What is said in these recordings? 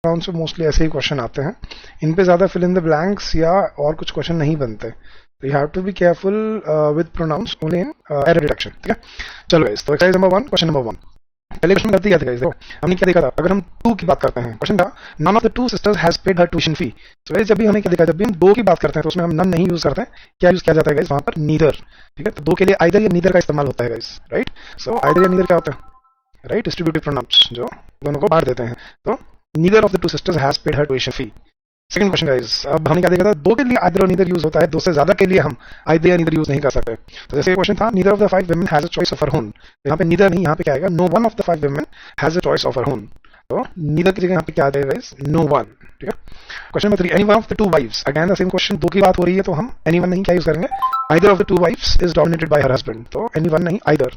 Pronoun से mostly ऐसे ही question आते हैं, इन पे ज्यादा फिल इन द ब्लैंक्स या और कुछ क्वेश्चन नहीं बनते, तो you have to be careful with pronoun only in error detection. ठीक है, चलो गाइस, तो एक्सरसाइज नंबर 1, क्वेश्चन नंबर 1। पहले क्वेश्चन में गलती क्या थी गाइस, देखो हमने क्या देखा था, अगर हम टू की बात करते हैं, क्वेश्चन था none of the two sisters has paid her tuition fee. तो गाइस जब भी हमने क्या देखा, जब भी हम दो की बात करते हैं तो उसमें हम नन नहीं यूज करते हैं, क्या यूज किया जाता है गाइस वहां पर, नीदर। ठीक है, तो दो के लिए आइदर या नीदर का इस्तेमाल होता है गाइस, राइट। सो आइदर या नीदर क्या होता है, राइट, डिस्ट्रीब्यूटिव प्रोनाउंस जो दोनों को बांट देते हैं। तो neither of the two sisters has paid her tuition fee. Second question guys, अब हमने क्या देखा था, दो के लिए आइदर और नीदर यूज होता है, दो से ज्यादा के लिए हम आइदर या नीदर यूज नहीं कर सकते। तो जैसे क्वेश्चन था neither of the 5 women has a choice of her own, तो यहाँ पे नीदर नहीं, यहाँ पे क्या आएगा, no one of the 5 women has a choice of her own. तो नीदर की जगह यहाँ पे क्या आ जाएगा गाइस, नो वन। ठीक है, question number 3, any one of the two wives, again the same question, दो की बात हो रही है तो हम एनी वन नहीं क्या यूज करेंगे, either of the two wives is dominated by her husband, तो एनी वन नहीं, आइदर।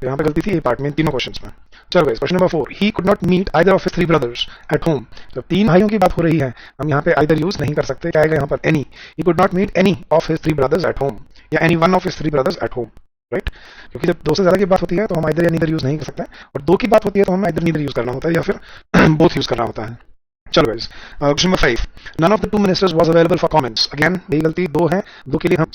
यहाँ पे गलती थी ये पार्ट में, तीनों क्वेश्चंस में। चलो guys, question number 4, he could not meet either of his 3 brothers at home. जब तीन भाइयों की बात हो रही है, हम यहाँ पे आइदर यूज नहीं कर सकते, क्या आएगा यहाँ पर, any. He could not meet any of his 3 brothers at home, या any one of his 3 brothers at home, right. क्योंकि जब दो से ज्यादा की बात होती है तो हम आइदर या नीदर यूज नहीं कर सकते, और दो की बात होती है तो हम आइदर नीदर यूज करना होता है या फिर बोथ यूज करना होता है। चलो guys, question number 5, none of the two ministers was available for comments, again यही गलती, दो है, दो के लिए हम।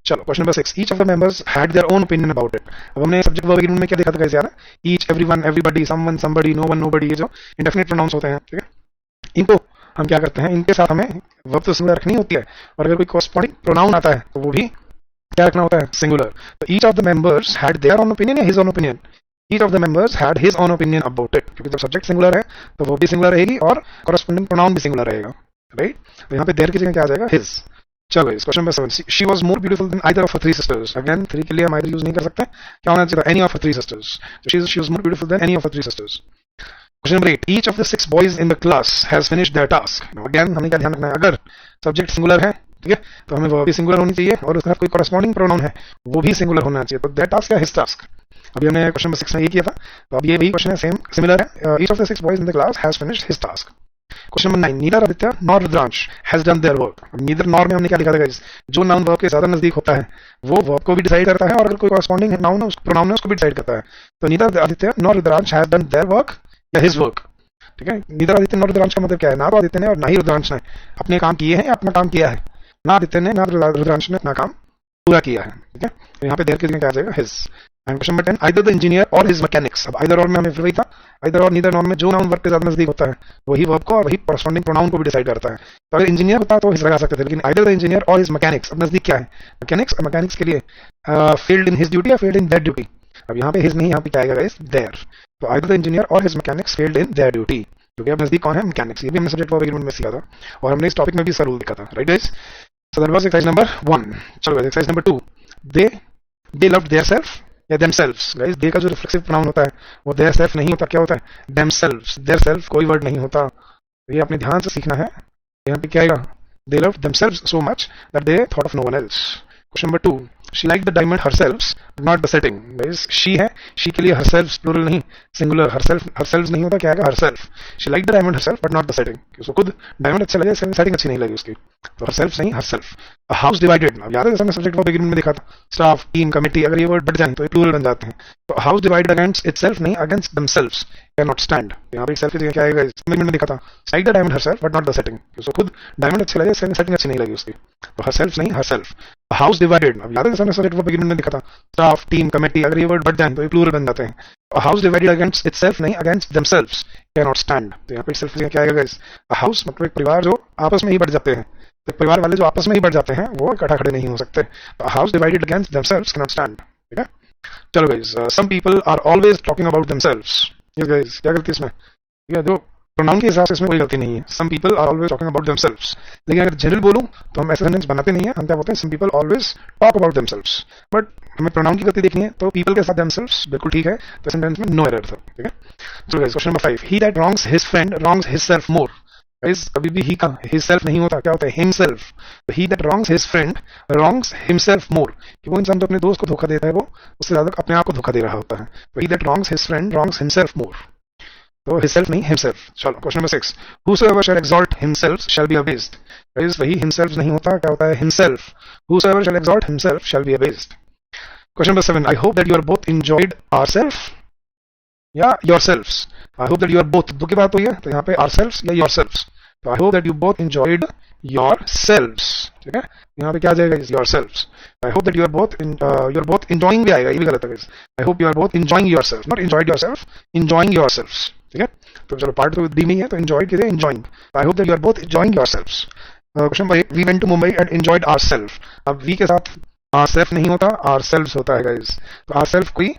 चलो question number 6, each of the members had their own opinion about it. अब हमने सब्जेक्ट वर्ब एग्रीमेंट में क्या देखा था गाइस यार, each, everyone, everybody, someone, somebody, no one, nobody, ये जो इंडेफिनिट प्रोनाउंस होते हैं, ठीक है, इनको हम क्या करते हैं, इनके साथ हमें वर्ब तो सिंगुलर रखनी होती है, और अगर कोई कॉरस्पॉन्डिंग प्रोनाउन आता है तो वो भी क्या रखना होता है, सिंगुलर। तो each of the members had their own opinion या his own opinion, each of the members had his own opinion about it, क्योंकि जब सब्जेक्ट सिंगुलर है तो वो भी सिंगुलर रहेगी और कॉरस्पॉन्डिंग प्रोनाउन भी सिंगुलर रहेगा, राइट। तो यहाँ पे देयर की जगह क्या आ जाएगा, हिज। चलो इस question number 7, she was more beautiful then either of her 3 sisters, again 3 के लिए हम आइदर यूज नहीं कर सकते, क्या होना चाहिए, एनी ऑफ हर 3 सिस्टर्स, तो she was more beautiful then any of her 3 sisters. Question number 8, each of the 6 boys in the class has finished there task. Again हमें क्या ध्यान रखना है, अगर सब्जेक्ट सिंगुलर है, ठीक है, तो हमें वो भी सिंगुलर होनी चाहिए, और उसके साथ कोई कॉरस्पॉन्डिंग प्रोनाउन है वो भी सिंगुलर होना चाहिए। तो देयर टास्क या हिज टास्क, अभी हमने क्वेश्चन नंबर 6 में ये किया था, तो अब ये वही क्वेश्चन है, सेम सिमिलर है, each of the 6 boys in the class has finished his task. Question number 9, neither Aditya nor Rudransh has done their work. अब नीदर नॉर में हमने क्या लिखा था गाइस, जो नाउन वर्ब के ज्यादा नजदीक होता है वो वर्ब को भी डिसाइड करता है, और अगर कोई कॉरस्पॉन्डिंग नाउन है, प्रोनाउन है, उसको भी डिसाइड करता है। तो neither Aditya nor Rudransh has done their work या हिज वर्क, ठीक है। नीदर आदित्य नॉर रुद्रांश का मतलब क्या है, ना तो आदित्य ने और ना ही रुद्रांश ने अपने काम किए हैं, अपना काम किया है, ना आदित्य ने ना रुद्रांश ने अपना काम पूरा किया है, ठीक है। तो यहाँ पे देयर की जगह क्या आ जाएगा, his. And question number 10, either the engineer और हिज मैकेनिक्स। अब आइदर और में हमें फिर वही था, आइदर और नीदर नॉन में जो नाउन वर्ब के ज्यादा नजदीक होता है वही वर्ब को और वही कॉरस्पॉन्डिंग प्रोनाउन को भी डिसाइड करता है। तो अगर इंजीनियर होता तो हिज लगा सकते थे, लेकिन आइदर द इंजीनियर और हिज मैकेनिक्स, अब नजदीक क्या है, मैकेनिक्स, और मैकेनिक्स के लिए फेल्ड इन हिज ड्यूटी या फेल्ड इन देयर ड्यूटी। अब यहाँ पे हिज नहीं, यहाँ पे क्या आएगा गाइस, देयर। तो आइदर द इंजीनियर और his mechanics failed in their duty, क्योंकि अब नजदीक कौन है, मैकेनिक्स। ये भी हमने सब्जेक्ट वर्ब एग्रीमेंट में सीखा था, और हमने इस टॉपिक में भी इसका रूल देखा था, right guys. So that was exercise number 1। चलो एक्सरसाइज नंबर 2, दे लव्ड देयरसेल्फ या देमसेल्व्स। गाइस दे का जो रिफ्लेक्सिव प्रोनाउन होता है वो देयरसेल्फ नहीं होता, क्या होता है, देमसेल्व्स। देयरसेल्फ कोई वर्ड नहीं होता, तो ये अपने ध्यान से सीखना है। यहाँ पे क्या आएगा, they loved themselves so much that they thought of no one else. Question number 2, she like the diamond herself not the setting. Guys she है, शी के लिए हरसेल्फ प्लूरल नहीं, सिंगुलर, हरसेल्फ नहीं होता, क्या आएगा, herself. She like the diamond herself but not the setting, उसको खुद डायमंड अच्छा लगे, सेटिंग अच्छी नहीं लगी उसकी, तो हरसेल्फ नहीं, हरसेल्फ। हाउस डिवाइडेड, अब याद है जैसा हमने सब्जेक्ट वर्ब एग्रीमेंट में देखा था, स्टाफ, टीम, कमिटी, अगर ये वर्ड बढ़ जाए तो ये प्लूरल बन जाते हैं। तो हाउस डिवाइडेड अगेंस्ट इटसेल्फ नहीं, against themselves, can not stand. यहाँ पे सेल्फ की जगह क्या आएगा, एग्रीमेंट में देखा था, like the diamond herself but not the setting, उसको खुद डायमंड अच्छे लगे, सेटिंग अच्छी नहीं लगी उसकी, तो हरसेल्फ नहीं, हरसेल्फ। हाउस डिवाइडेड, अब याद है जैसा हमने सब्जेक्ट वर्ब एग्रीमेंट में देखा था, स्टाफ, टीम, कमिटी, अगर ये वर्ड बढ़ जाए तो ये प्लूरल बन जाते हैं। हाउस डिवाइडेड अगेंस्ट इटसेल्फ नहीं, against themselves, can not stand. तो यहाँ पे सेल्फ की जगह क्या आएगा गाइस, हाउस मतलब एक परिवार जो आपस में ही बढ़ जाते हैं, तो परिवार वाले जो आपस में ही बढ़ जाते हैं वो इकट्ठा खड़े नहीं हो सकते। House divided against themselves can not stand, ठीक है। चलो guys, some people are always talking about themselves. ये गाइस क्या गलती इसमें, ठीक है, जो प्रोनाउन के हिसाब से इसमें कोई गलती नहीं है, some people are always talking about themselves. लेकिन अगर जनरल बोलूं तो हम ऐसे सेंटेंस बनाते नहीं है, हम क्या बोलते हैं, some people always talk about themselves. But हमें प्रोनाउन की गलती देखनी है, तो पीपल के साथ देमसेल्व्स बिल्कुल ठीक है, तो सेंटेंस में नो एरर था, ठीक है। चलो guys, question number 5, he that wrongs his friend wrongs hisself more. Guys कभी भी ही का हिजसेल्फ नहीं होता, क्या होता है, हिमसेल्फ। तो he that wrongs his friend wrongs himself more, कि वो इंसान जो अपने दोस्त को धोखा देता है वो उससे ज्यादा अपने आप को धोखा दे रहा होता है। तो he that wrongs his friend wrongs himself more, तो हिमसेल्फ नहीं, हिमसेल्फ। चलो question number 6, whosoever shall exalt himself shall be abased। Guys वही हिमसेल्फ नहीं होता, क्या होता है, himself. whosoever shall exalt himself shall be abased। Question number 7, I hope that you are both enjoyed ourselves या yourselves। I hope that you are both, दो की बात हुई है तो यहाँ पे आर सेल्फ्स या योर सेल्फ्स, तो I hope that you both enjoyed yourselves, ठीक है, यहाँ पे क्या आ जाएगा, yourselves. I hope that you are both enjoying भी आएगा, ये भी गलत है guys, I hope you are both enjoying yourself, not enjoyed yourself, enjoying yourselves, ठीक है। तो चलो पार्ट तो दी में ही है तो एंजॉय कीजिए, enjoying, I hope that you are both enjoying yourselves. Question number 8, we went to Mumbai and enjoyed ourself. अब वी के साथ आर सेल्फ नहीं होता, आर सेल्फ्स होता है गाइस, तो आर सेल्फ कोई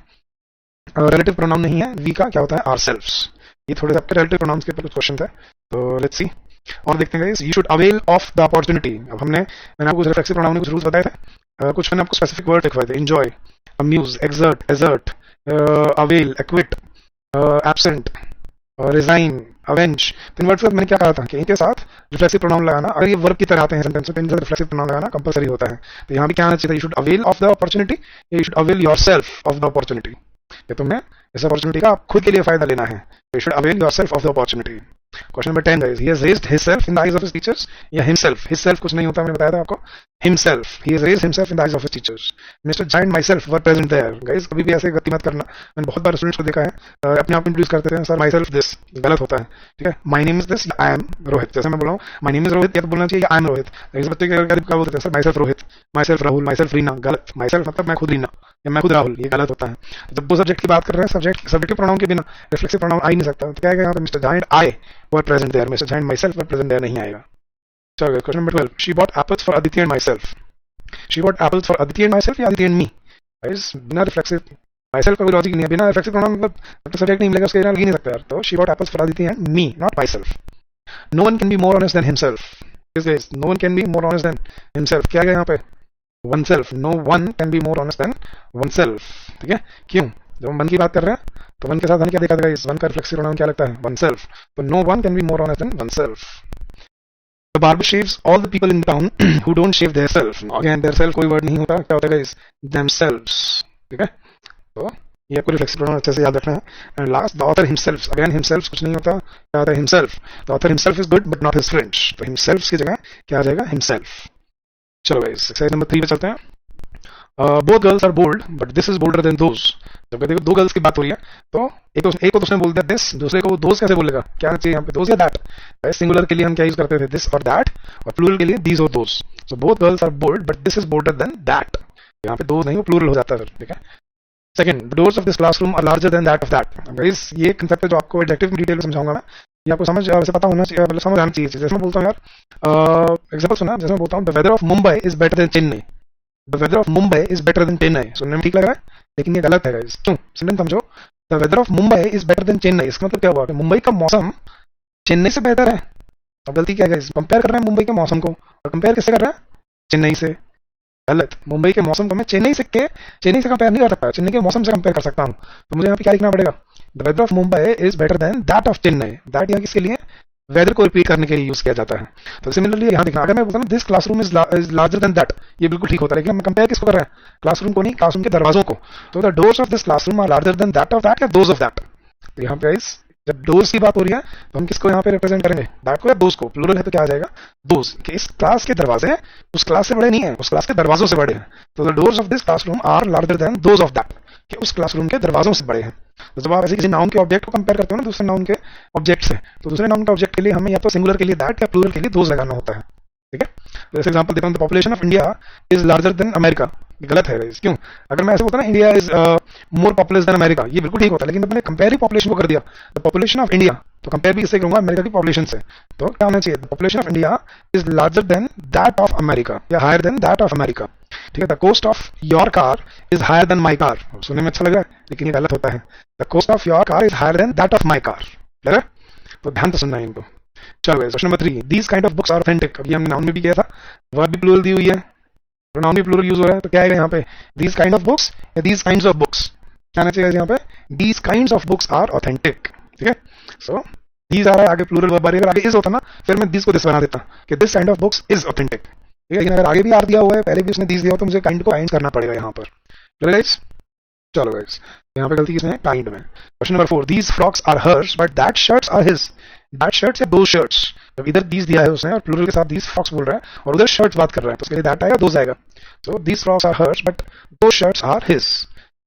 रिलेटिव प्रोनाउन नहीं है, वी का क्या होता है, आर सेल्फ्स। ये थोड़े से आपके रिलेटिव प्रोनाउंस के ऊपर कुछ क्वेश्चन है, तो लेट्स सी और देखते हैं guys. You should avail of the opportunity. अब मैंने आपको रिफ्लेक्सिव प्रोनाउन के कुछ रूल्स बताए थे, कुछ मैंने आपको स्पेसिफिक वर्ड लिखवाए थे, enjoy, amuse, exert, assert, avail, acquit, absent, resign, avenge. तो इन वर्ड्स के साथ मैंने क्या कहा था कि इनके साथ रिफ्लेक्सिव प्रोनाउन लगाना, अगर ये वर्ब की तरह आते हैं सेंटेंस में तो इनके साथ रिफ्लेक्सिव प्रोनाउन लगाना कंपलसरी होता है। तो यहाँ भी क्या आना चाहिए, you should avail of the opportunity, you should avail yourself of the opportunity, कि तुम्हें इस अपॉर्चुनिटी का खुद के लिए फायदा लेना है, you should avail yourself of the opportunity. Question number 10 guys, he has raised himself in the eyes of his teachers, या हिमसेल्फ, हिमसेल्फ कुछ नहीं होता, मैंने बताया था आपको, himself, he has raised himself in the eyes of his teachers, mister Jayant myself were present there. Guys कभी भी ऐसे गलती मत करना, मैंने बहुत बार स्टूडेंट्स को देखा है अपने आप इंट्रोड्यूस करते हैं, सर माई सेल्फ दिस, गलत होता है, ठीक है, my name is this, I am Rohit, जैसे मैं बोला हूँ माई नेम इज रोहित, या तो बोलना चाहिए आई एम रोहित। इस बच्चे के क्या बोलते हैं, sir my self Rohit, my self Rahul, my self Reena, गलत, माई सेल्फ मतलब मैं खुद रीना या मैं खुद राहुल, ये गलत होता है। जब दो सब्जेक्ट की बात कर रहे हैं, सब्जेक्ट के प्रोनाउन के बिना रिफ्लेक्सिव प्रोनाउन आ ही नहीं सकता, तो क्या है यहाँ पे mister Jayant I were present there, mister Jayant myself were present there नहीं आएगा। चलो question number 12, she bought apples for Aditi and myself, she bought apples for Aditi and myself या अदिति एंड मी। गाइस बिना रिफ्लेक्सिव माई सेल्फ का कोई logic नहीं है, बिना रिफ्लेक्सिव प्रोनाउन मतलब तो सब्जेक्ट नहीं मिलेगा, उसके बिना लग ही नहीं सकता यार, तो she bought apples for Aditi and me, not myself. No one can be more honest than himself, no one can be more honest than himself, क्या है यहाँ पे, oneself, no one can be more honest than oneself, ठीक है, क्यों, जब हम one की बात कर रहे हैं तो वन के साथ हमने क्या देखा था, इस वन का रिफ्लेक्सिव प्रोनाउन क्या लगता है, वन सेल्फ, तो no one can be more honest than oneself. The barber shaves all the people in town who don't shave their self. Again, their self कोई वर्ड नहीं होता, क्या होता है guys, themselves, ठीक है, तो ये आपको रिफ्लेक्सिव प्रोनाउन अच्छे से याद रखना है। And last, the author himself, again himself कुछ नहीं होता, क्या होता है, himself, the author himself is good but not his friends, तो हिमसेल्फ की जगह क्या आ जाएगा, हिमसेल्फ। चलो गाइस एक्सरसाइज नंबर 3 पे चलते हैं। Both girls are bold but this is bolder than those. जब देखो दो गर्ल्स की बात हो रही है तो एक को तो उसने बोल दिया दिस, दूसरे को वो दोज कैसे बोलेगा, क्या चाहिए यहाँ पे, दोज या दैट। सिंगुलर के लिए हम क्या यूज करते थे, दिस और दैट, और प्लूरल के लिए दीज और those. So both girls are bold but this is bolder than that, यहाँ पे दोज नहीं, वो प्लूरल हो जाता है, ठीक है। Second, the doors of this classroom are larger than that of that. Guys ये कंसेप्ट है जो आपको एडजेक्टिव में डिटेल में समझाऊंगा मैं, ये आपको समझ वैसे पता होना चाहिए, मतलब समझ आना चाहिए। जैसे मैं बोलता हूँ यार, एग्जांपल सुना, जैसे मैं बोलता हूँ the weather of Mumbai is better than Chennai, the weather of Mumbai is better than Chennai, सुनने में ठीक लग रहा है लेकिन ये गलत है गाइस, क्यों, सेंटेंस समझो, the weather of Mumbai is better than Chennai, इसका मतलब क्या हुआ कि मुंबई का मौसम चेन्नई से बेहतर है। अब गलती क्या है गाइस, कंपेयर कर रहे हैं मुंबई के मौसम को, और कंपेयर किससे कर रहे हैं, चेन्नई से, गलत। मुंबई के मौसम को मैं चेन्नई से कंपेयर नहीं कर सकता, चेन्नई के मौसम से कंपेयर कर सकता हूँ, तो मुझे यहाँ पे क्या लिखना पड़ेगा, the weather of Mumbai is better than that of Chennai. That यहाँ किसके लिए, वेदर को रिपीट करने के लिए यूज किया जाता है। तो सिमिलरली यहाँ देखना, अगर मैं बोलता हूँ this classroom is larger than that, ये बिल्कुल ठीक होता है, लेकिन हम कंपेयर किसको कर रहे हैं, क्लासरूम को नहीं, क्लासरूम के दरवाजों को। तो the doors of this classroom are larger than that of that या दोज ऑफ दैट। तो यहाँ पे जब डोर्स की बात हो रही है तो हम किसको यहाँ पे रिप्रेजेंट करेंगे, दैट को या दोज को, प्लूरल है तो क्या आ जाएगा, दोज, कि इस क्लास के दरवाजे उस क्लास से बड़े नहीं है, उस क्लास के दरवाजों से बड़े हैं। तो the doors of this classroom are larger than those of that, कि उस क्लासरूम के दरवाजों से बड़े हैं। तो जब आप ऐसे किसी नाउन के ऑब्जेक्ट को कंपेयर करते हो ना दूसरे नाउन के ऑब्जेक्ट से, तो दूसरे नाउन के ऑब्जेक्ट के लिए हमें या तो सिंगुलर के लिए दैट या प्लूरल के लिए दोज लगाना होता है, ठीक है। तो जैसे एग्जांपल देता हूं, the population of India is larger than America, गलत है क्यों, अगर मैं ऐसे बोलता ना India is more populous than America, ये बिल्कुल ठीक होता है, लेकिन मैंने कंपेयर ही पॉपुलेशन को कर दिया, द पॉपुलेशन ऑफ इंडिया, तो कंपेयर भी इससे करूंगा अमेरिका की पॉपुलेशन से, तो क्या होना चाहिए, the population of India is larger than that of America या higher than that of America, ठीक है। The cost of your car is higher than my car, सुनने में अच्छा लग रहा है लेकिन ये गलत होता है, the cost of your car is higher than that of my car, लग रहा है, तो ध्यान से सुनना है इनको। चलो question number 3, these kind of books are authentic. अभी हमने नाउन में भी किया था, वर्ब भी प्लूरल दी हुई है, प्रोनाउन भी प्लूरल यूज हो रहा है, तो क्या है यहाँ पे, दीज काइंड ऑफ बुक्स या दीज काइंड्स ऑफ बुक्स, क्या आना चाहिए यहाँ पे, these kinds of books are authentic, ठीक है। सो दीज आ रहा है, आगे प्लूरल वर्ब आ रही है, अगर आगे इज होता ना फिर मैं दीज को दिस बना देता कि this kind of books is authentic, ठीक है, लेकिन अगर आगे भी आर दिया हुआ है, पहले भी उसने दीज दिया हो, तो मुझे काइंड को काइंड करना पड़ेगा यहाँ पर, गाइस। चलो गाइस, यहाँ पे गलती किसमें है, काइंड में। Question number 4, these frocks are hers but that shirts are his. That shirts या दो शर्ट्स, जब इधर दीज दिया है उसने और प्लूरल के साथ दीज फ्रॉक्स बोल रहा है और उधर शर्ट्स बात कर रहा है, तो उसके लिए दैट आएगा, दोज आएगा। So these frocks are hers but those shirts are his.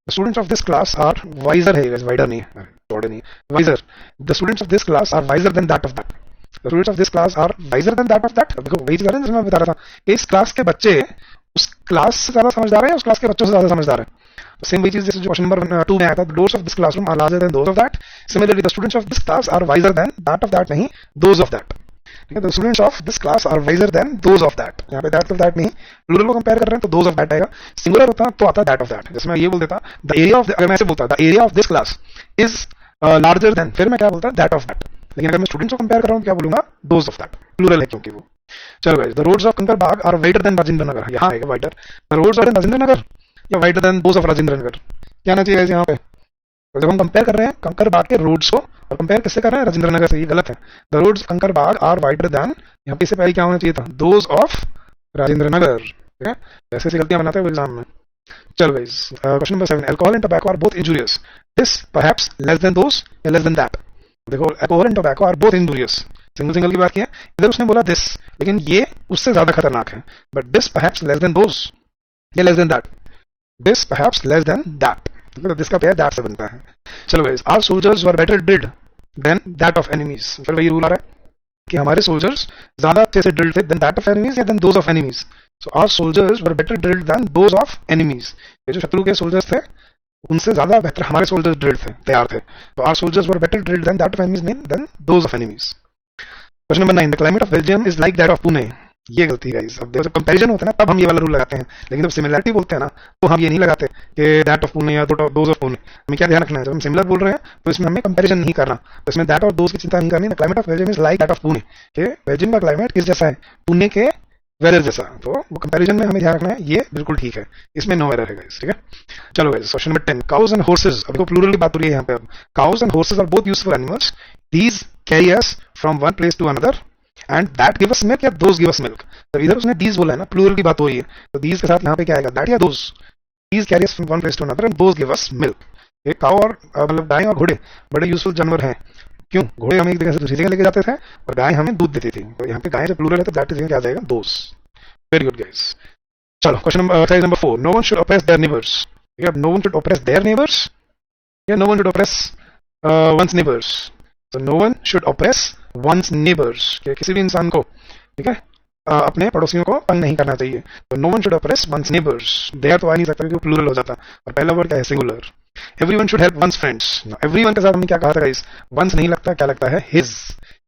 Students of this class are wiser है, वाइडर नहीं है, ऑर्डर नहीं है। Wiser, the students of this class are wiser than that of that, the students of this class are wiser than that of that. देखो वही चीज है जिसमें मैं बता रहा था कि इस क्लास के बच्चे उस क्लास से ज्यादा समझदार है या उस क्लास के बच्चों से ज्यादा समझदार है। सेम वही चीज जैसे जो क्वेश्चन नंबर 2 में आया था, the doors of this classroom are larger than those of that, similarly the students of this class are wiser than that of that, नहीं दोज ऑफ दैट। ठीक है, the students of this class are wiser than those of that, यहाँ पे that of that नहीं, plural को compare कर रहे हैं तो दोज ऑफ दैट आएगा, सिंगुलर होता तो आता दैट ऑफ दैट। जैसे मैं ये बोल देता द एरिया ऑफ, अगर मैं ऐसे बोलता the area of this class is larger then, फिर मैं क्या बोलता दैट ऑफ दैट। लेकिन अगर मैं स्टूडेंट्स को कंपेयर कर रहा हूँ क्या बोलूंगा, दोज ऑफ दैट, प्लूरल है क्योंकि वो। चलो guys, the roads of Kankar Bagh are wider than Rajendra Nagar, यहाँ आएगा wider, the roads are in Rajendra Nagar या wider than those of Rajendra Nagar, क्या आना चाहिए यहाँ पे। तो जब हम कंपेयर कर रहे हैं कंकर बाग के रोड्स को, और कंपेयर किससे कर रहे हैं, राजेंद्र नगर से, ये गलत है। द रोड्स कंकर बाग आर वाइडर देन, यहाँ पे इससे पहले क्या होना चाहिए था, दोज ऑफ राजेंद्र नगर। ठीक है, ऐसे गलतियां बनाते हैं वो एग्जाम में। चलो guys, question number 7, alcohol and tobacco are both injurious, this perhaps less than those या लेस देन दैट। देखो alcohol and tobacco are both injurious, single single की बात की है, इधर उसने बोला दिस, लेकिन ये उससे ज्यादा खतरनाक है, but this perhaps less than those या less than that, this perhaps less than that, तो दिस का पेयर दैट से बनता है। चलो guys, our soldiers were better drilled than that of enemies, फिर वही रूल आ रहा है कि हमारे सोल्जर्स ज्यादा अच्छे से ड्रिल्ड थे देन दैट ऑफ एनिमीज या than those of enemies. So our soldiers were better drilled than those of enemies, ये जो शत्रु के सोल्जर्स थे उनसे ज्यादा बेहतर हमारे सोल्जर्स ड्रिल्ड थे, तैयार थे। तो our soldiers were better drilled than that of enemies mean than those of enemies. Question number 9, the climate of Belgium is like that of Pune, ये गलती है। अब जब कंपैरिजन होता है ना तब हम ये वाला रूल लगाते हैं, लेकिन जब सिमिलरिटी बोलते हैं ना तो हम ये नहीं लगाते कि दैट ऑफ पुणे या दोज ऑफ पुणे। हमें क्या ध्यान रखना है, जब हम सिमिलर बोल रहे हैं तो इसमें हमें कंपैरिजन नहीं करना, तो इसमें दैट और दोज की चिंता नहीं करनी। The climate of Belgium is like that of Pune, कि बेल्जियम का क्लाइमेट किस जैसा है, पुणे के वेदर जैसा, तो वो कंपैरिजन में हमें ध्यान रखना है, ये बिल्कुल ठीक है, इसमें नो एरर है गाइस। ठीक है, चलो guys, question number 10, cause and horses, अब देखो प्लूरल की बात हो रही है यहाँ पे। अब cows and horses are both useful animals, these carry us from one place to another and that give us milk या दोज गिव अस मिल्क। तो इधर उसने दीज बोला है ना, प्लूरल की बात हो रही है, तो दीज के साथ यहाँ पे क्या आएगा, दैट या those, these carry us from one place to another and those give us milk. ये काउ और मतलब गाय और घोड़े बड़े यूजफुल जानवर हैं, क्यों, घोड़े हमें एक जगह से दूसरी जगह लेके जाते थे और गाय हमें दूध देती थी, तो यहाँ पे गाय जब प्लूरल है तो दैट जगह क्या आ जाएगा, दोज। Very good guys. चलो question number 4, no one should oppress their neighbours, no one should oppress their neighbours या no one should oppress one's neighbours. तो no one should oppress one's neighbours, किसी भी इंसान को, ठीक है, अपने पड़ोसियों को तंग नहीं करना चाहिए। तो no one should oppress one's neighbours, their तो आ नहीं सकता क्योंकि प्लूरल हो जाता, और पहला वर्ड क्या है, singular. Everyone should help one's friends, everyone के साथ हमने क्या कहा था गाइस, वंस नहीं लगता, क्या लगता है, his.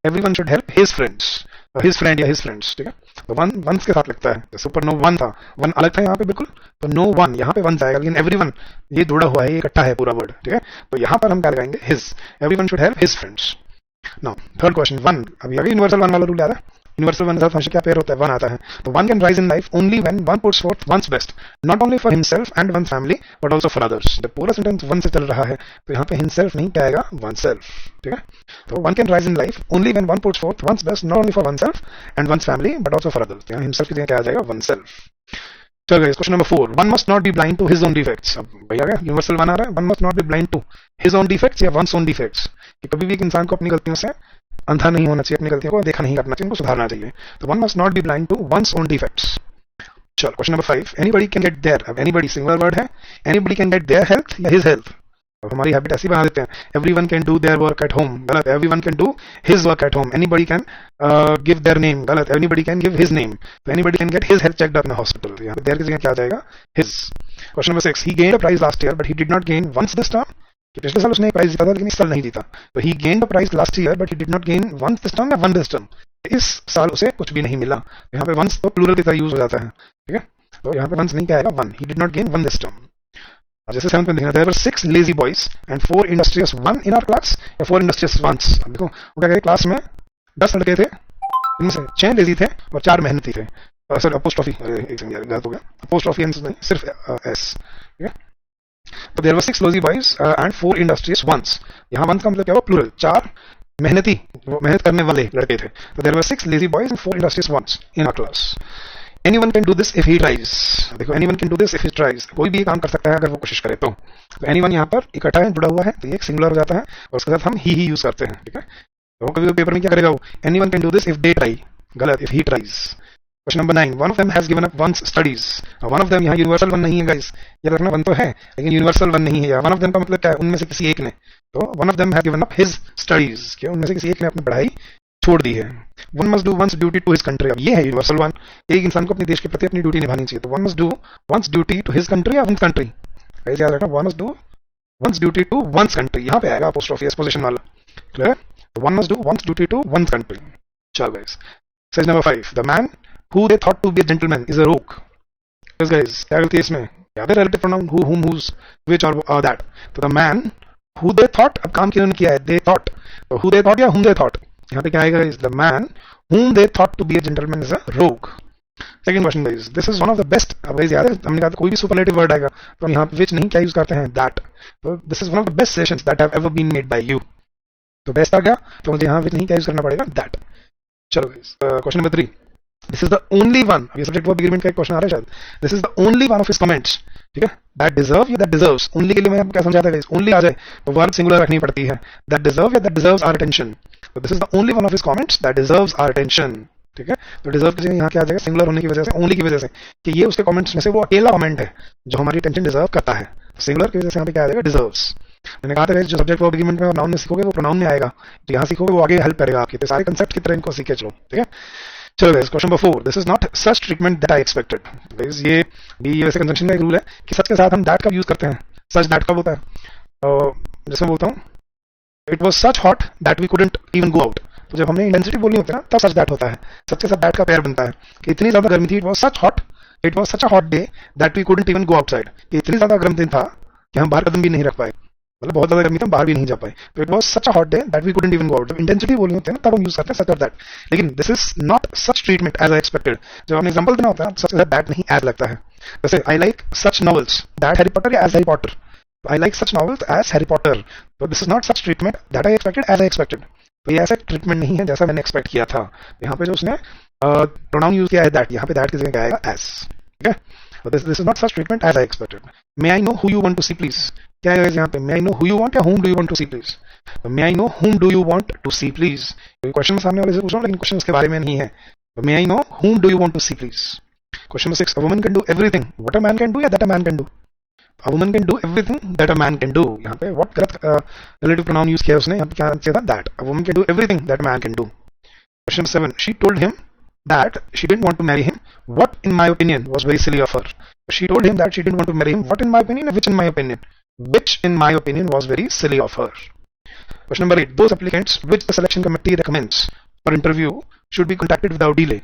Everyone should help his friends, his friend या हिज फ्रेंड्स। ठीक है, तो वन वंस के साथ लगता है, जैसे ऊपर नो वन था, वन अलग था यहाँ पे बिल्कुल, तो नो वन यहाँ पे वंस आएगा, लेकिन एवरीवन ये जुड़ा हुआ है, ये इकट्ठा है पूरा वर्ड। ठीक है, तो यहाँ पर हम क्या लगाएंगे, his, everyone should help his friends. Now third question, one, अभी अभी यूनिवर्सल वन वाला रूल याद है, यूनिवर्सल वन हमेशा क्या पेयर होता है, वन आता है। तो one can rise in life only when one puts forth one's best, not only for himself and one family but also for others. जब पूरा सेंटेंस वन से चल रहा है तो यहाँ पे हिमसेल्फ नहीं, क्या आएगा, वन सेल्फ। ठीक है, तो one can rise in life only when one puts forth one's best, not only for oneself and one family but also for others. यहाँ हिमसेल्फ की जगह क्या आ जाएगा, वन सेल्फ। चलो guys, question number 4, one must not be blind to his own defects. अब भैया क्या यूनिवर्सल वन आ रहा है, one must not be blind to his own defects या वंस ओन डिफेक्ट्स, कि कभी भी एक इंसान को अपनी गलतियों से अंधा नहीं होना चाहिए, अपनी गलतियों को देखा नहीं करना चाहिए, उनको सुधारना चाहिए। तो one must not be blind to one's own defects. चलो question number 5, anybody can get their, अब एनीबडी सिंगुलर वर्ड है, anybody can get their health या हिज हेल्थ। अब हमारी हैबिट ऐसी बना देते हैं, everyone can do their work at home, गलत, everyone can do his work at home. Anybody can give their name, गलत, anybody can give his name. तो anybody can gate his health checked up in hospital, यहाँ पे their की जगह क्या आ जाएगा, his. Question number 6, he gained a prize last year but he did not gain one's this term, कि पिछले साल उसने एक प्राइज जीता था लेकिन इस साल नहीं जीता। तो he gained the prize last year but he did not gain one's this term या वन दिस टर्म, इस साल उसे कुछ भी नहीं मिला। यहाँ पे वंस तो प्लूरल की तरह यूज हो जाता है। ठीक है, तो यहाँ पे वंस नहीं, क्या आएगा, one, he did not gain one this term. जैसे 7th में देखना, there were 6 lazy boys and 4 industrious one in our class या 4 इंडस्ट्रियस वंस। देखो वो क्या कहे, क्लास में 10 लड़के थे, इनमें से 6 लेजी थे और 4 मेहनती थे। सर अपोस्ट्रोफी, एक सेकंड यार गलत हो गया, अपोस्ट्रोफी नहीं, सिर्फ एस। ठीक है, तो there were 6 lazy boys and 4 industrious ones, यहाँ वंस का मतलब क्या हुआ, प्लूरल, 4 मेहनती, मेहनत करने वाले लड़के थे। तो there were 6 lazy boys and 4 industrious ones in our class. Anyone can do this if he tries। देखो anyone can do this if he tries, कोई भी काम कर सकता है अगर वो कोशिश करे तो anyone यहाँ पर इकट्ठा है, जुड़ा हुआ है, तो ये एक सिंगुलर हो जाता है और उसके साथ हम ही यूज करते हैं। ठीक है, तो कभी पेपर में क्या करेगा वो, anyone can do this if they try, गलत, if he tries। Question number 9, one of them has given up one's studies. One of them यहाँ यूनिवर्सल वन नहीं है गाइस, याद रखना, वन तो है लेकिन यूनिवर्सल वन नहीं है। वन ऑफ देम का मतलब क्या है, उनमें से किसी एक ने। तो one of them has given up his studies, क्या उनमें से किसी एक ने अपनी पढ़ाई छोड़ दी है। One must do one's duty to his country, अब ये है यूनिवर्सल वन, एक इंसान को अपने देश के प्रति अपनी ड्यूटी निभानी चाहिए। तो one must do one's duty to his country या वंस कंट्री, गाइस याद रखना, one must do one's duty to one's country, यहाँ पे आएगा अपोस्ट्रोफी एक्सपोजिशन वाला, क्लियर। तो one must do one's duty to one's country. चलो गाइस, सेज number 5, the man who they thought to be a gentleman is a rogue. Yes guys, क्या गलती है इसमें, क्या है relative pronoun who, whom, whose, which or that। तो the man who they thought, अब काम किन्होंने किया है, they thought, तो who they thought या whom they thought, यहाँ पे क्या आएगा guys, the man whom they thought to be a gentleman is a rogue। Second question guys, this is one of the best, अब guys याद है हमने कहा था कोई भी superlative word आएगा तो हम यहाँ पे which नहीं क्या यूज करते हैं, that। तो this is one of the best sessions that have ever been made by you। तो best आ गया तो मुझे यहाँ which नहीं क्या यूज करना पड़ेगा, that। चलो guys, question number 3, this is the only one, ये सब्जेक्ट वर्ब एग्रीमेंट का एक क्वेश्चन आ रहा है शायद, this is the only one of his comments, ठीक है, दैट डिजर्व या दैट डिजर्व्स, ओनली के लिए मैंने क्या समझाता है, ओनली आ जाए तो वर्ब सिंगुलर रखनी पड़ती है, दैट डिजर्व या दैट डिजर्व्स आवर अटेंशन। तो this is the only one of his comments that deserves our attention, ठीक है। तो डिजर्व की जगह यहाँ क्या आ जाएगा, सिंगुलर होने की वजह से, ओनली की वजह से, कि ये उसके कमेंट्स में से वो अकेला कमेंट है जो हमारी अटेंशन डिजर्व करता है, सिंगुलर की वजह से यहाँ पे क्या आ जाएगा, डिजर्व्स। मैंने कहा था जो सब्जेक्ट वर्ब एग्रीमेंट में नाउन में सीखोगे वो प्रोनाउन में आएगा, तो यहाँ सीखोगे वो आगे हेल्प करेगा आपके, तो सारे कंसेप्ट की तरह इनको सीखे चलो, ठीक है। चलो guys, question number 4, this is not such treatment that I expected. Guys ये भी वैसे कंजंक्शन का एक रूल है कि सच के साथ हम दैट का यूज करते हैं, सच दैट कब होता है, जैसे मैं बोलता हूँ it was such hot that we couldn't even go out, तो जब हमने इंटेंसिटी बोलनी होती है ना तब सच दैट होता है, सच के साथ दैट का पेयर बनता है कि इतनी ज्यादा गर्मी थी, it was such hot, it was such a hot day that we couldn't even go outside, कि इतनी ज्यादा गर्म दिन था कि हम बाहर कदम भी नहीं रख पाए, मतलब बहुत ज्यादा गर्मी थी, बाहर भी नहीं जा पाए, तो it was such a hot day that we couldn't even go out. जब इंटेंसिटी बोलनी होती है ना तब हम यूज करते हैं सच और दैट, लेकिन this is not such treatment as I expected, जब हमने एग्जांपल देना होता है सच के साथ दैट नहीं एज लगता है, जैसे I like such novels that Harry Potter या as Harry Potter, I like such novels as Harry Potter, तो this is not such treatment that I expected as I expected, तो ये ऐसा ट्रीटमेंट नहीं है जैसा मैंने एक्सपेक्ट किया था। यहाँ पे जो उसने प्रोनाउन यूज किया है दैट, यहाँ पे दैट की जगह क्या आएगा, एज, ठीक है। So this is not such treatment as I expected. May I know who you want to see, please? क्या है यहाँ पे, may I know who you want या whom do you want to see, please? तो may I know whom do you want to see, please? Question सामने वाले से पूछ रहा हूँ लेकिन क्वेश्चन उसके बारे में नहीं है, तो may I know whom do you want to see, please? Question number 6, a woman can do everything what a man can do या that a man can do? A woman can do everything that a man can do, यहाँ पे what गलत relative pronoun use किया उसने, यहाँ पे क्या किया था, that। A woman can do everything that a man can do. Question 7, she told him that she didn't want to marry him, what in my opinion was very silly of her. She told him that she didn't want to marry him, what in my opinion, which in my opinion was very silly of her. Question number 8, those applicants which the selection committee recommends for interview should be contacted without delay.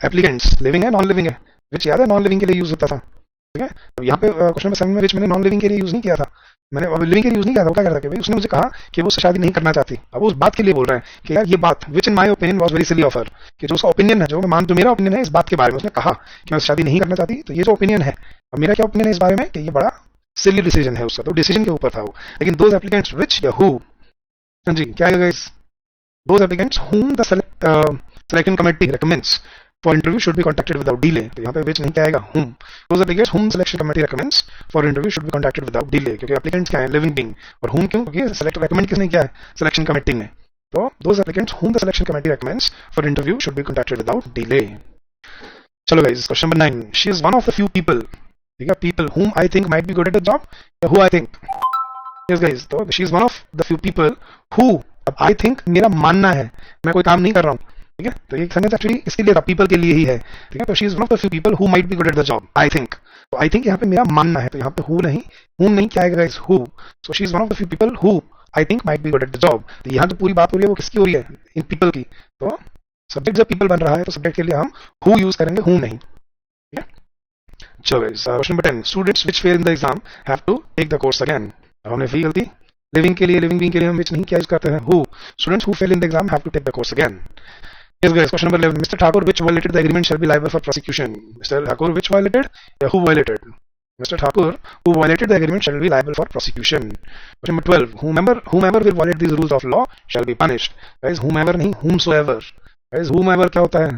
Applicants living है non living है, विच याद है non living के लिए use होता था, ठीक है। अब यहाँ पे क्वेश्चन नंबर 7 में विच मैंने नॉन लिविंग के लिए यूज नहीं किया था, मैंने लिविंग के लिए यूज नहीं किया था, वो क्या करता है, उसने मुझे कहा कि वो शादी नहीं करना चाहती, अब वो उस बात के लिए बोल रहे हैं कि यार ये बात which in my opinion was very silly of her, कि जो उसका ओपिनियन है, जो मेरा ओपिनियन है इस बात के बारे में, उसने कहा कि मैं शादी नहीं करना चाहती, तो ये जो ओपिनियन है, अब मेरा क्या ओपिनियन है इस बारे में कि ये बड़ा सिली डिसीजन है उसका, तो डिसीजन के ऊपर था वो। लेकिन दोज एप्लीकेंट्स विच या हु, हाँ जी क्या है those applicants whom the selection committee recommends for interview should be contacted without delay, तो यहाँ पे which नहीं क्या आएगा, whom। those applicants whom selection committee recommends for interview should be contacted without delay, क्योंकि applicants क्या है, living being, और whom क्यों, क्योंकि select recommend किसने किया है, selection committee ने, तो those applicants whom the selection committee recommends for interview should be contacted without delay। चलो guys, question number 9, she is one of the few people, ठीक है, people whom I think might be good at the job, या who I think, yes guys, तो she is one of the few people who, अब I think मेरा मानना है, मैं कोई काम नहीं कर रहा हूँ, ठीक है, तो ये सेंटेंस एक्चुअली इसके लिए था, पीपल के लिए ही है, ठीक है। तो she is one of the few people who might be good at the job, I think, तो आई थिंक यहाँ पे मेरा मानना है, तो यहाँ पे हु नहीं क्या आएगा guys, who, so she is one of the few people who I think might be good at the job, तो यहाँ जो पूरी बात हो रही है वो किसकी हो रही है, इन पीपल की, तो सब्जेक्ट जब पीपल बन रहा है तो सब्जेक्ट के लिए हम हु यूज करेंगे, हु नहीं, ठीक है। चलो guys, question number 10, students which fail in the exam have to take the course again, हमने फी गलती, लिविंग के लिए, लिविंग बीइंग के लिए हम व्हिच नहीं क्या यूज करते हैं, who, students who fail in the exam have to take the course again. Yes guys, question number 11, Mr. Thakur which violated the agreement shall be liable for prosecution, Mr. Thakur which violated, who violated, Mr. Thakur who violated the agreement shall be liable for prosecution। Question number 12, whomever will violate these rules of law shall be punished, guys whomever नहीं whomsoever, guys whomever क्या होता है,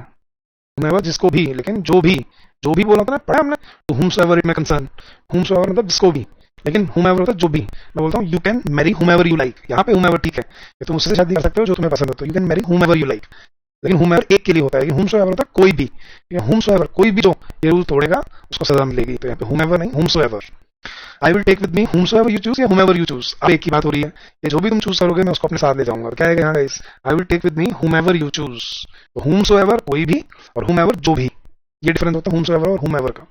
whomever जिसको भी, लेकिन जो भी बोला होता है ना, पढ़ा हमने, तो whomsoever it may concern, whomsoever मतलब जिसको भी, लेकिन whomever होता है जो भी, मैं बोलता हूँ you can marry whomever you like, यहाँ पे whomever ठीक है, तुम उससे शादी कर सकते हो जो तुम्हें पसंद हो, तो you can marry whomever you like, लेकिन whomever एक के लिए होता है, लेकिन whomsoever होता है कोई भी, whomsoever कोई भी जो ये रूल तोड़ेगा उसको सजा मिलेगी, तो यहाँ पे whomever नहीं whomsoever। I will take with me whomsoever you choose या whomever you choose, अब एक की बात हो रही है, ये जो भी तुम चूज करोगे मैं उसको अपने साथ ले जाऊंगा, क्या है यहाँ guys, I will take with me whomever you choose, तो whomsoever कोई भी और whomever जो भी, ये डिफरेंस होता है whomsoever और whomever का।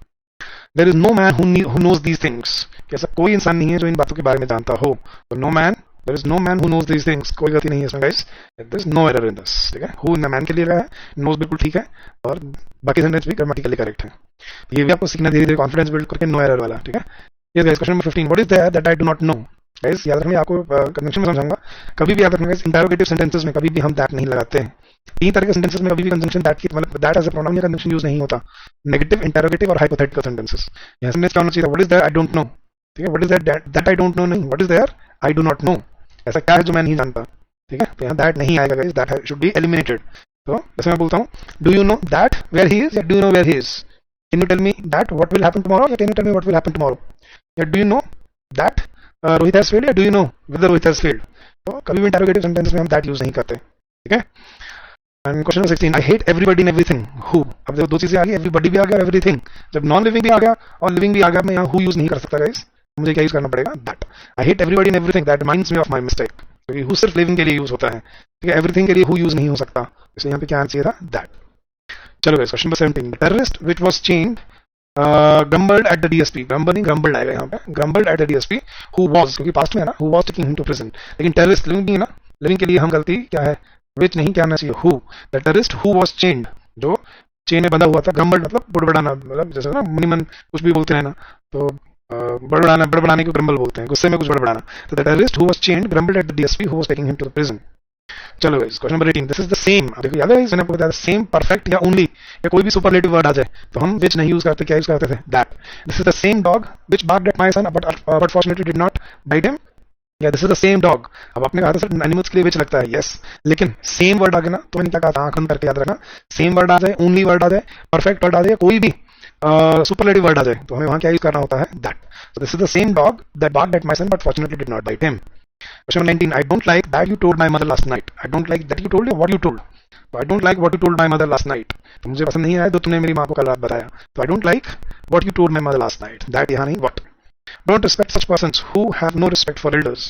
There is no man who knows these things, ऐसा कोई इंसान नहीं है जो इन बातों के बारे में जानता हो, तो no man, there is no man who knows these things, कोई गलती नहीं है इसमें guys, there is no error in this, ठीक है, हु इन मैन के लिए रहा है, नोज बिल्कुल ठीक है, और बाकी सेंटेंस भी ग्रामेटिकली करेक्ट है, ये भी आपको सीखना धीरे धीरे कॉन्फिडेंस बिल्ड करके, नो एरर वाला, ठीक है। ये guys question number 15, what is that I do not no, guys याद रखना, आपको कंजंक्शन में समझाऊंगा, कभी भी याद रखना गाइस, इंटरोगेटिव सेंटेंसेस में कभी भी हम दैट नहीं लगाते हैं, तीन तरह के सेंटेंसेस में कभी भी कंजंक्शन दैट की मतलब दैट एज अ प्रोनाउन या कंजंक्शन यूज नहीं होता, नेगेटिव, इंटरोगेटिव और हाइपोथेटिकल सेंटेंसेस। यहाँ सेंटेंस क्या होना चाहिए, what is that I don't know, ठीक है, what is that I don't know नहीं, what is there I do not know, ऐसा क्या है जो मैं नहीं जानता, ठीक है, तो यहाँ दैट नहीं आएगा guys, that should be eliminated. तो जैसे मैं बोलता हूँ, do you know that where he is या do you know where he is, can you tell me that what will happen tomorrow या can you tell me what will happen tomorrow, या do you know that Rohit has failed या do you know whether Rohit has failed, तो कभी भी interrogative sentence में हम that use नहीं करते, ठीक है। And question 16, I hate everybody in everything, who, अब देखो दो चीजें आ गई, एवरीबडी भी आ गया और एवरीथिंग, जब नॉन लिविंग भी आ गया और लिविंग भी आ गया, मैं यहाँ हु यूज नहीं कर सकता गाइस, मुझे क्या यूज करना पड़ेगा, that. I hate everybody in everything, that reminds me of my mistake, क्योंकि हु सिर्फ लिविंग के लिए यूज होता है, ठीक है, एवरीथिंग के लिए हु यूज नहीं हो सकता, इसलिए यहाँ पे क्या आना चाहिए था, दैट। चलो guys question number 17, terrorist which was chained grumbled at the DSP, grumble नहीं grumbled आएगा यहाँ पे, grumbled at the DSP who was, क्योंकि पास्ट में है ना, who was taking him to prison, लेकिन टेररिस्ट लिविंग है ना, लिविंग के लिए हम गलती क्या है, which नहीं, क्या आना चाहिए, who, the terrorist who was chained, जो चेन में बंधा हुआ था, grumbled मतलब बुड़बड़ाना, मतलब जैसे ना मुनिमन कुछ भी बोलते हैं ना, तो बड़बड़ाने को ग्रम्बल बोलते हैं, गुस्से में कुछ बड़बड़ाना, तो the terrorist who was chained grumbled at the DSP who was taking him to the prison। चलो guys question number 18, this is the same, देखो याद है मैंने आपको बताया सेम, परफेक्ट या ओनली, या कोई भी सुपरलेटिव वर्ड आ जाए तो हम विच नहीं यूज करते, क्या यूज करते थे, that. This is the same dog which barked at my son but fortunately did not bite him, या this is the same dog, अब आपने कहा था सर एनिमल्स के लिए विच लगता है, यस, लेकिन सेम वर्ड आ गया ना, तो मैंने क्या कहा था, आंख बंद करके याद रखना, सेम वर्ड आ जाए, ओनली वर्ड आ जाए, परफेक्ट वर्ड आ जाए, कोई भी सुपरलेटिव वर्ड आ जाए, तो हमें वहां क्या यूज करना होता है, that. So this is the same dog that barked at my son but fortunately did not bite him. Question 19, I don't like that you told my mother last night, I don't like that you told या what you told, तो I don't like what you told my mother last night, तो मुझे पसंद नहीं आया जो तुमने मेरी माँ को कल रात बताया, तो I don't like what you told my mother last night, that यहाँ नहीं, what। Don't respect such persons who have no respect for elders,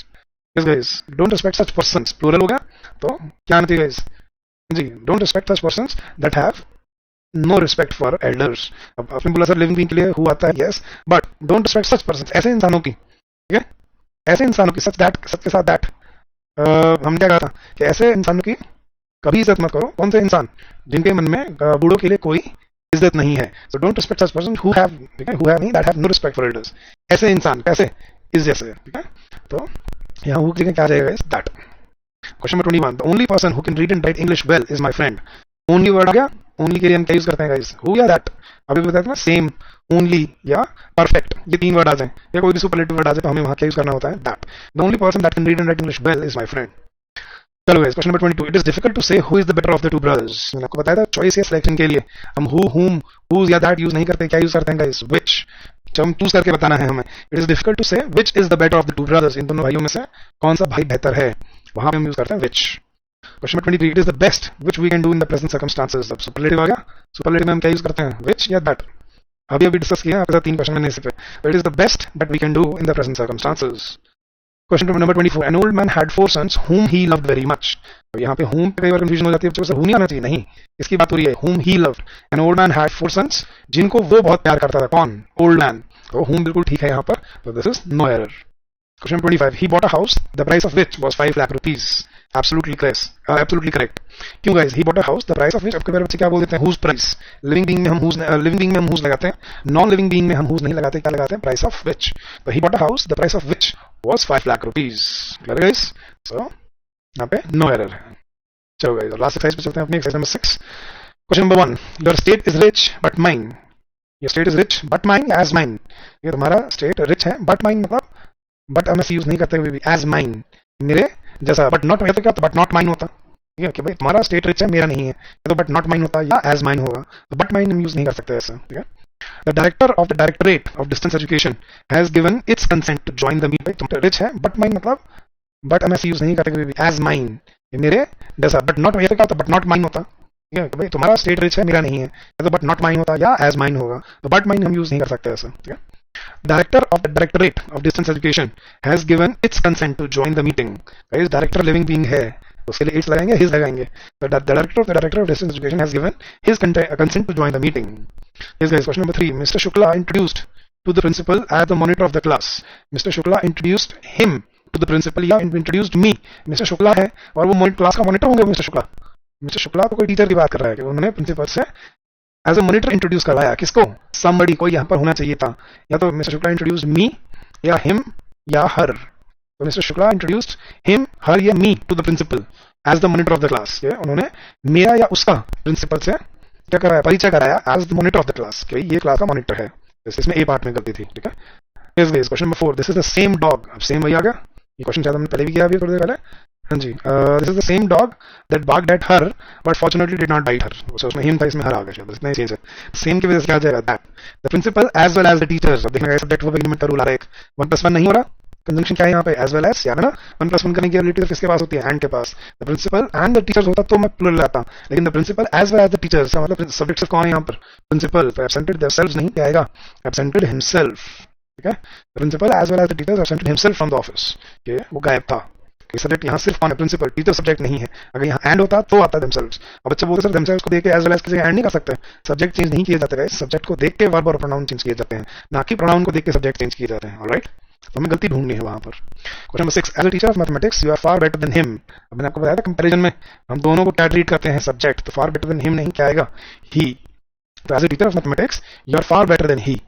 yes guys, don't respect such persons, plural हो गया, तो क्या आना चाहिए guys ji, don't respect such persons that have no respect for elders, अब आपने बोला सर लिविंग बीइंग के लिए हु आता है, yes, but don't respect such persons, ऐसे इंसानों की, ठीक है, ऐसे इंसानों की, सच दैट, सच के साथ दैट, हम क्या कहा था कि ऐसे इंसानों की कभी इज्जत मत करो, कौन से इंसान, जिनके मन में बूढ़ों के लिए कोई इज्जत नहीं है, so don't respect such person who have, ठीक है, हु हैव नहीं, that have no respect for elders, ऐसे इंसान कैसे, इस जैसे, ठीक है, तो यहाँ हु की जगह क्या आ जाएगा, that. Question number 21, the only person who can read and write English well is my friend, only word आ गया, ओनली के लिए हम क्या यूज करते हैं गाइस, हु या दैट, अभी बताया था सेम, ओनली या परफेक्ट, ये तीन वर्ड आ जाए या कोई भी सुपरलेटिव वर्ड आ जाए तो हमें वहां क्या यूज करना होता है, that. The only person that can read and write English well is my friend. चलो guys question number 22, it is difficult to say who is the better of the two brothers, मैंने आपको बताया था choice या selection के लिए हम who, हुम, हुज या दैट यूज नहीं करते, क्या यूज करते हैं गाइस, व्हिच, जब हम चूज करके बताना है हमें, it is difficult to say which is the better of the two brothers, इन दोनों भाइयों में से कौन सा भाई बेहतर है, वहां पे हम यूज करते हैं which. Question number 23, it is the best which we can do in the present circumstances, अब सुपरलेटिव आ गया, सुपरलेटिव में हम क्या यूज करते हैं, व्हिच या दैट, अभी डिस्कस किया आपके साथ तीन क्वेश्चन मैंने इसी पे, it is the best that we can do in the present circumstances. Question number 24, an old man had 4 sons whom he loved very much, तो यहाँ पे whom पे कई बार कंफ्यूजन हो जाती है बच्चों से, who नहीं आना चाहिए, नहीं, इसकी बात हो रही है whom he loved, N old man had 4 sons, जिनको वो बहुत प्यार करता था, कौन, ओल्ड मैन, तो whom बिल्कुल ठीक है यहाँ पर, तो this is no error. Question 25, he bought a house the price of which was 5 lakh rupees, absolutely correct। क्यों guys, he bought a house the price of which, अब कई बार बच्चे क्या बोल देते हैं, whose price, लिविंग बीइंग में हम whose, लिविंग बीइंग में हम whose लगाते हैं, नॉन लिविंग बीइंग में हम whose नहीं लगाते, क्या लगाते हैं, price of which, तो he bought a house the price of which was 5 lakh rupees, clear guys, so यहाँ पे नो एरर है। चलो गाइस लास्ट एक्सरसाइज पे चलते हैं अपनी, exercise number 6। Question number 1, your state is rich but mine, your state is rich but mine या as mine, ये तुम्हारा स्टेट रिच है, बट माइन मतलब बट हम यूज नहीं करते हुए, एज माइन मेरे जैसा, बट नॉट, क्या तो बट नॉट माइन होता, ठीक है, कि भाई तुम्हारा स्टेट रिच है मेरा नहीं है, तो बट नॉट माइन होता या एज माइन होगा, तो बट माइन हम यूज नहीं कर सकते ऐसा, ठीक है। The director of the directorate of distance education has given its consent to join the meet, तुम रिच है, बट माइन मतलब बट हम यूज नहीं करते हुए, एज माइन मेरे जैसा, बट नॉट, तो बट नॉट माइन होता, ठीक है, भाई तुम्हारा स्टेट रिच है, मेरा नहीं है, या तो बट नॉट माइन होता या एज माइन होगा, तो बट माइन हम यूज नहीं कर सकते ऐसा, ठीक है। Director of the directorate of distance education has given its consent to join the meeting. Guys director living being है, तो उसके लिए इट्स लगाएंगे, हिज लगाएंगे। The director of distance education has given his consent to join the meeting. Yes guys, question number 3, mister Shukla introduced to the principal as the monitor of the class. Mr. Shukla introduced him to the principal या introduced me. Mr. Shukla है और वो class का monitor होंगे mister Shukla. Mister Shukla तो कोई teacher की बात कर रहा है कि उन्होंने प्रिंसिपल से एज अ मॉनिटर इंट्रोड्यूस करवाया, किसको? somebody, कोई यहाँ पर होना चाहिए था, या तो मिस्टर शुक्ला इंट्रोड्यूस मी या हिम या हर। तो mister Shukla introduced him, her या me to the principal as the monitor of the class. उन्होंने मेरा या उसका प्रिंसिपल से क्या कराया? परिचय कराया as the monitor of the class, कि ये क्लास का मॉनिटर है। इसमें ए पार्ट में गलती थी, ठीक है। Question number 4, this is the same dog. अब सेम वही आ गया, ये क्वेश्चन शायद हमने पहले भी किया अभी थोड़ी देर पहले। हाँ जी, this is the same dog that barked at her but fortunately did not bite her. उसमें हिम था, इसमें हर आ गया, शायद इतना ही चेंज है। सेम की वजह से क्या आ जाएगा? That the principal as well as the teachers. अब देखना सब्जेक्ट वर्ब एग्रीमेंट का रूल आ रहा है, 1+1 नहीं हो रहा, कंजंक्शन क्या है यहाँ पे? एज वेल एज, याद है ना 1+1 करने की एबिलिटी किसके पास होती है? एंड के पास। The principal and the teachers होता तो मैं प्लूरल लाता, लेकिन the principal as well as the teachers, मतलब सब्जेक्ट सिर्फ कौन है यहाँ पर? प्रिंसिपल। एब्सेंटेड देमसेल्व्स नहीं, क्या आएगा? एब्सेंटेड हिमसेल्फ, ठीक है। The principal as well as the teachers absented himself from the office, ये वो गायब था। सब्जेक्ट यहाँ सिर्फ कौन है? प्रिंसिपल, टीचर सब्जेक्ट नहीं है। अगर यहाँ एंड होता तो आता देमसेल्व्स। अब बच्चे बोलते सर देमसेल्व्स को देख के एज वेल एज किसी एंड नहीं कर सकते, सब्जेक्ट चेंज नहीं किए जाते हैं, सब्जेक्ट को देख के वर्ब और प्रोनाउन चेंज किए जाते हैं, ना कि प्रोनाउन को देख के सब्जेक्ट चेंज किए जाते हैं। ऑलराइट, तो हमें गलती ढूंढनी है वहां पर। Question number 6, as a teacher of mathematics you are far better than him. अब मैंने आपको बताया था कंपैरिजन में हम दोनों को क्या ट्रीट करते हैं? सब्जेक्ट। तो फार बेटर देन हिम नहीं, क्या आएगा? ही। तो as a teacher of mathematics you are far better than he,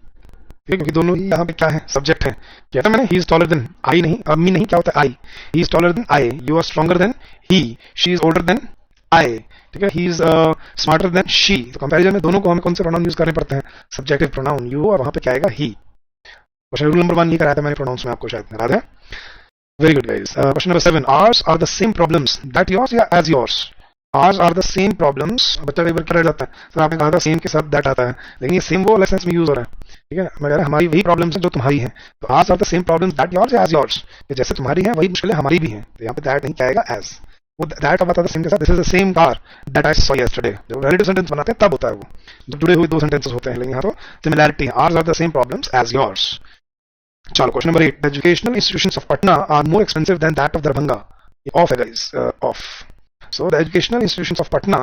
क्योंकि दोनों ही यहाँ पे क्या है? सब्जेक्ट है। क्या था मैंने? He is taller than I नहीं, अब मी नहीं, क्या होता है? I. He is taller than I, you are stronger than he, she is older than I, ठीक है। He is smarter than she. तो कंपैरिजन में दोनों को हमें कौन से प्रोनाउन यूज करने पड़ते हैं? सब्जेक्टिव प्रोनाउन यू, और वहां पे क्या आएगा? ही। क्वेश्चन रूल नंबर 1 ये कराया था मैंने प्रोनाउंस में, आपको शायद याद है। Very good guys. Question number 7, ours are the same problems that yours या as yours? Ours are the same problems. बच्चा कई बार क्या रह जाता है, सर आपने कहा था सेम के साथ दैट आता है, लेकिन ये सेम वो अलग सेंस में यूज हो रहा है, ठीक है। मैं कह रहा हमारी वही प्रॉब्लम्स हैं जो तुम्हारी हैं। तो ours are the same problems that yours या एज योर्स, जैसे तुम्हारी है वही मुश्किलें हमारी भी हैं। तो यहाँ पे दैट नहीं, क्या आएगा? एज। वो दैट अब आता था सेम के साथ, this is the same car that I saw yesterday. जब रिलेटिव सेंटेंस बनाते हैं तब होता है वो, जब जुड़े हुए दो सेंटेंसेस होते हैं, लेकिन यहाँ तो सिमिलैरिटी है। Ours are the same problems as yours. चलो question number 8, the educational institutions of Patna are more expensive than that of Darbhanga. ये ऑफ है guys, of. So the educational institutions of Patna,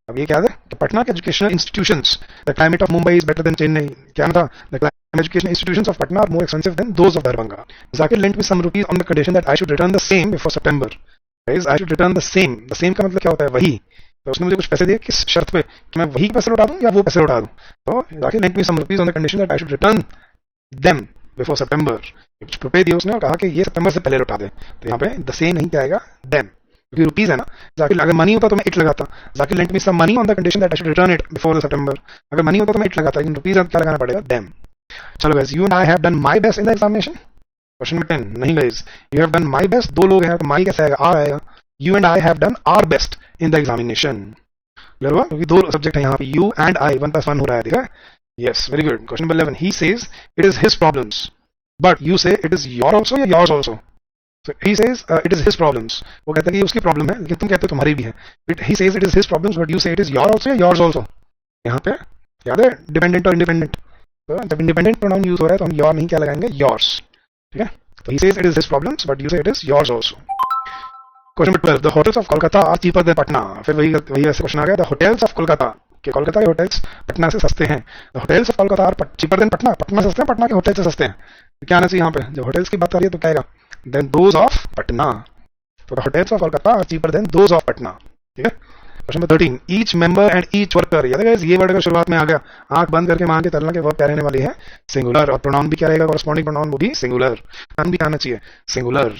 अब ये क्या है? तो पटना के educational institutions, the climate of Mumbai is better than Chennai, क्या था? The climate educational institutions of Patna are more expensive than those of Darbhanga. Zakir lent me some rupees on the condition that I should return the same before September. Guys I should return the same, the same का मतलब क्या होता है? वही। तो उसने मुझे कुछ पैसे दिए, किस शर्त पे? कि मैं वही पैसे लौटा दूं या वो पैसे लौटा दूं। तो Zakir lent me some rupees on the condition that I should return them before September. कुछ रुपए दिए उसने और कहा कि ये सितंबर से पहले लौटा दे। तो यहाँ पे द सेम नहीं, क्या आएगा? देम, क्योंकि रुपीज है ना। जाकिर अगर मनी होता तो मैं इट लगाता, Zakir lent me some money on the condition that I should return it before September. अगर मनी होता तो मैं इट लगाता, लेकिन रुपीज क्या लगाना पड़ेगा? देम। चलो guys, you and I have done my best in the examination. Question number 10, नहीं guys, you have done my best, दो लोग हैं तो माई कैसे आएगा? आर आएगा। You and I have done our best in the examination, clear हुआ? क्योंकि दो सब्जेक्ट है यहाँ पे, यू एंड आई, 1+1 हो रहा है, ठीक है। Yes, very good. Question number 11, he says it is his problems but you से इट इज योर ऑल्सो या yours also. So he says it is his problems. वो कहता है कि ये उसकी प्रॉब्लम है, लेकिन तुम कहते हो तुम्हारी भी है। He says it is his problems, but you say it is your also या yours also. यहाँ पे याद है डिपेंडेंट और इंडिपेंडेंट। तो जब इंडिपेंडेंट प्रोनाउन यूज हो रहा है तो हम योर नहीं, क्या लगाएंगे? योर्स, ठीक है। तो he says it is his problems, but you say it is yours also. Question number 12, the hotels of Kolkata are cheaper than Patna. फिर वही ऐसे क्वेश्चन आ गया, the hotels of Kolkata, कि कोलकाता के होटल्स पटना से सस्ते हैं। The hotels of Kolkata are cheaper than Patna. Patna सस्ते हैं, पटना के होटल से सस्ते हैं। तो क्या आना चाहिए यहाँ पे? जब होटल्स की बात आ रही है तो क्या आएगा? Then those of Patna. तो the hotels of Kolkata are cheaper than those of Patna, ठीक है। Question number 13, each member and each worker, याद है ये वर्ड अगर शुरुआत में आ गया, आंख बंद करके मान के चलना के वर्ब क्या रहने वाली है? सिंगुलर। और प्रोनाउन भी क्या रहेगा? कॉरेस्पॉन्डिंग प्रोनाउन वो भी सिंगुलर। नाम भी आना चाहिए singular.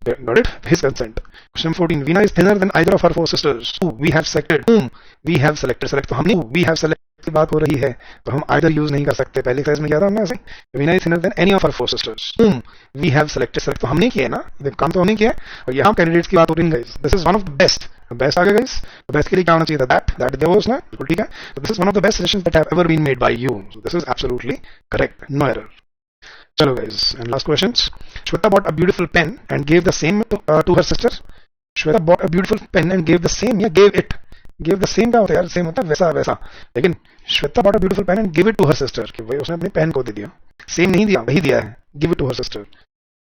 Got it? His consent. Question 14. Veena is thinner than either of her four sisters. Who we have selected. Whom we have selected. Select तो हमने we have selected की बात हो रही है, तो हम either यूज नहीं कर सकते। पहले एक्सरसाइज में किया था हमने ऐसे। Veena is thinner than any of her four sisters. Whom we have selected. Select तो हमने किया ना, काम तो हमने किया। और यहाँ कैंडिडेट्स की बात हो रही है guys. This is one of the best. Best आ गया गाइस। तो बेस्ट के लिए क्या होना चाहिए था? दैट दिया हुआ उसने, बिल्कुल ठीक है। तो this is one of the best suggestions that have ever been made by you. So this is absolutely correct, no error. चलो guys, and last questions. Shweta bought a beautiful pen and gave the same to her sister. Shweta bought a beautiful pen and gave the same, या gave it. Give the same क्या होता है यार, same होता है वैसा वैसा, लेकिन Shweta bought a beautiful pen and give it to her sister, कि भाई उसने अपनी पेन को दे दिया, सेम नहीं दिया, वही दिया है, give it to her sister.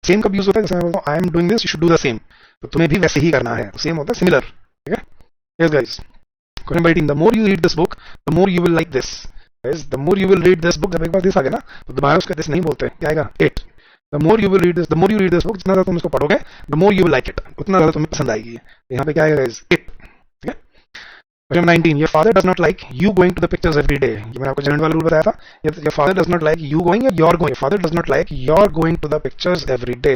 Same कब यूज होता है, जैसे मैं बोलता हूँ I am doing this, you should do the same, तो तुम्हें भी वैसे ही करना है, सेम होता है सिमिलर, ठीक है। Yes guys, question number 18, the more you read this book the more you will like this. Guys the more you will read this book, जब एक बार दिस आ गया ना तो दोबारा उसका दिस नहीं बोलते, क्या आएगा, it. The more you will read this, the more you read this book, जितना ज्यादा तुम इसको पढ़ोगे the more you will like it, उतना ज्यादा तुम्हें पसंद आएगी। यहाँ पे क्या आएगा गाइस, इट, ठीक है। Question 19, your father does not like you going to the pictures every day, ये मैंने आपको जनरल वाला रूल बताया था, your father does not like you going या your going, father does not like your going to the pictures every day,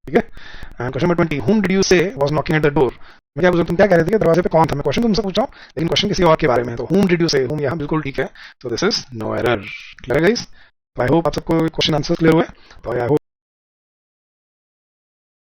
ठीक है। And question number 20, whom did you say was knocking at the door, मैं क्या पूछूं, तुम क्या कह रहे थे कि दरवाजे पे कौन था, मैं क्वेश्चन तुमसे पूछ रहा हूँ लेकिन क्वेश्चन किसी और के बारे में है, तो whom did you say, whom यहाँ बिल्कुल ठीक है, so this is no error, clear है गाइस। आई होप आप सबको क्वेश्चन आंसर क्लियर हुए, तो आई होप